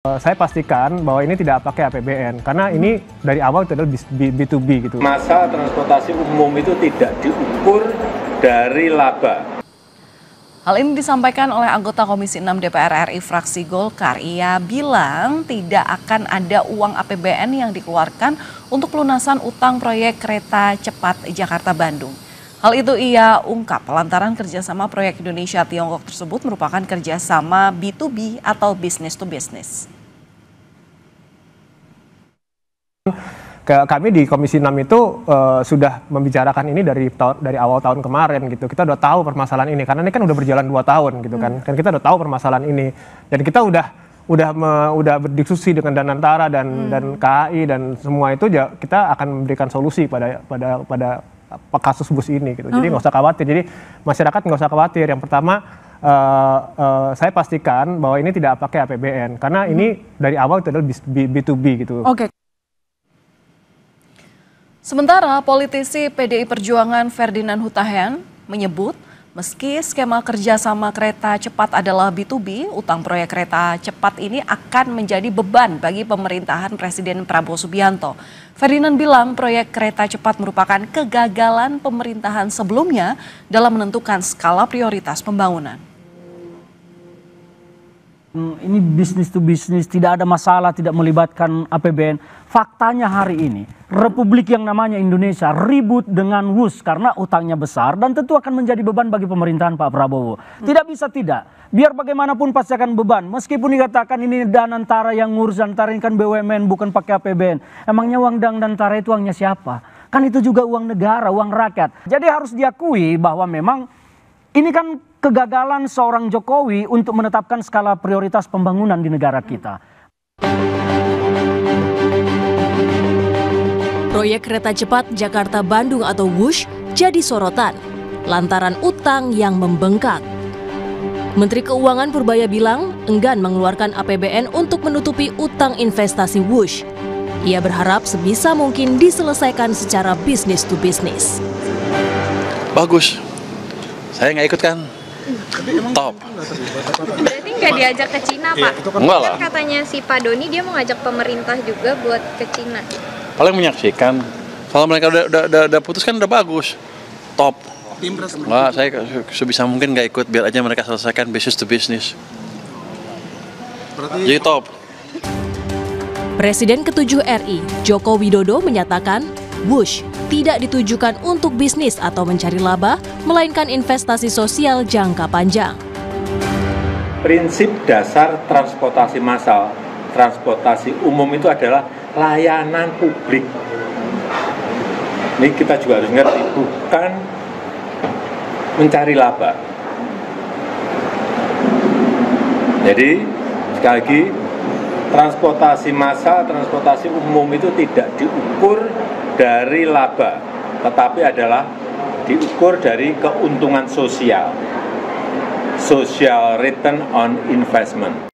Saya pastikan bahwa ini tidak pakai APBN, karena ini dari awal itu adalah B2B gitu. Masa transportasi umum itu tidak diukur dari laba. Hal ini disampaikan oleh anggota Komisi 6 DPR RI fraksi Golkar. Ia bilang tidak akan ada uang APBN yang dikeluarkan untuk pelunasan utang proyek kereta cepat Jakarta-Bandung. Hal itu ia ungkap lantaran kerjasama proyek Indonesia-Tiongkok tersebut merupakan kerjasama B2B atau business to business. Kami di Komisi 6 itu sudah membicarakan ini dari awal tahun kemarin gitu. Kita udah tahu permasalahan ini karena ini kan udah berjalan 2 tahun gitu kan. Kan kita udah tahu permasalahan ini dan kita udah berdiskusi dengan Danantara dan KAI dan semua itu kita akan memberikan solusi pada kasus bus ini gitu. Jadi nggak usah khawatir. Jadi masyarakat nggak usah khawatir. Yang pertama saya pastikan bahwa ini tidak pakai APBN karena ini dari awal itu adalah B2B gitu. Oke. Sementara politisi PDI Perjuangan Ferdinand Hutahian menyebut meski skema kerjasama kereta cepat adalah B2B, utang proyek kereta cepat ini akan menjadi beban bagi pemerintahan Presiden Prabowo Subianto. Ferdinand bilang proyek kereta cepat merupakan kegagalan pemerintahan sebelumnya dalam menentukan skala prioritas pembangunan. Ini bisnis to bisnis, tidak ada masalah, tidak melibatkan APBN. Faktanya hari ini, Republik yang namanya Indonesia ribut dengan WUS karena utangnya besar dan tentu akan menjadi beban bagi pemerintahan Pak Prabowo. Tidak bisa tidak, biar bagaimanapun pasti akan beban. Meskipun dikatakan ini Danantara yang ngurus, Danantara ini kan BUMN bukan pakai APBN. Emangnya uang Danantara itu uangnya siapa? Kan itu juga uang negara, uang rakyat. Jadi harus diakui bahwa memang ini kan kegagalan seorang Jokowi untuk menetapkan skala prioritas pembangunan di negara kita. Proyek kereta cepat Jakarta-Bandung atau WUSH jadi sorotan lantaran utang yang membengkak. Menteri Keuangan Purbaya bilang enggan mengeluarkan APBN untuk menutupi utang investasi WUSH. Ia berharap sebisa mungkin diselesaikan secara bisnis to bisnis. Bagus. Saya nggak ikut kan? Top. Berarti nggak diajak ke Cina, Pak? Enggak lah. Kan katanya si Pak Doni dia mau ngajak pemerintah juga buat ke Cina. Paling menyaksikan. Kalau mereka udah putus kan udah bagus. Top. Nggak, saya sebisa mungkin nggak ikut. Biar aja mereka selesaikan business to business. Jadi top. Presiden ke-7 RI, Joko Widodo menyatakan WUSH tidak ditujukan untuk bisnis atau mencari laba, melainkan investasi sosial jangka panjang. Prinsip dasar transportasi massal, transportasi umum itu adalah layanan publik. Ini kita juga harus ngerti, bukan mencari laba. Jadi, sekali lagi, transportasi massal, transportasi umum itu tidak diukur dari laba, tetapi adalah diukur dari keuntungan sosial, social return on investment.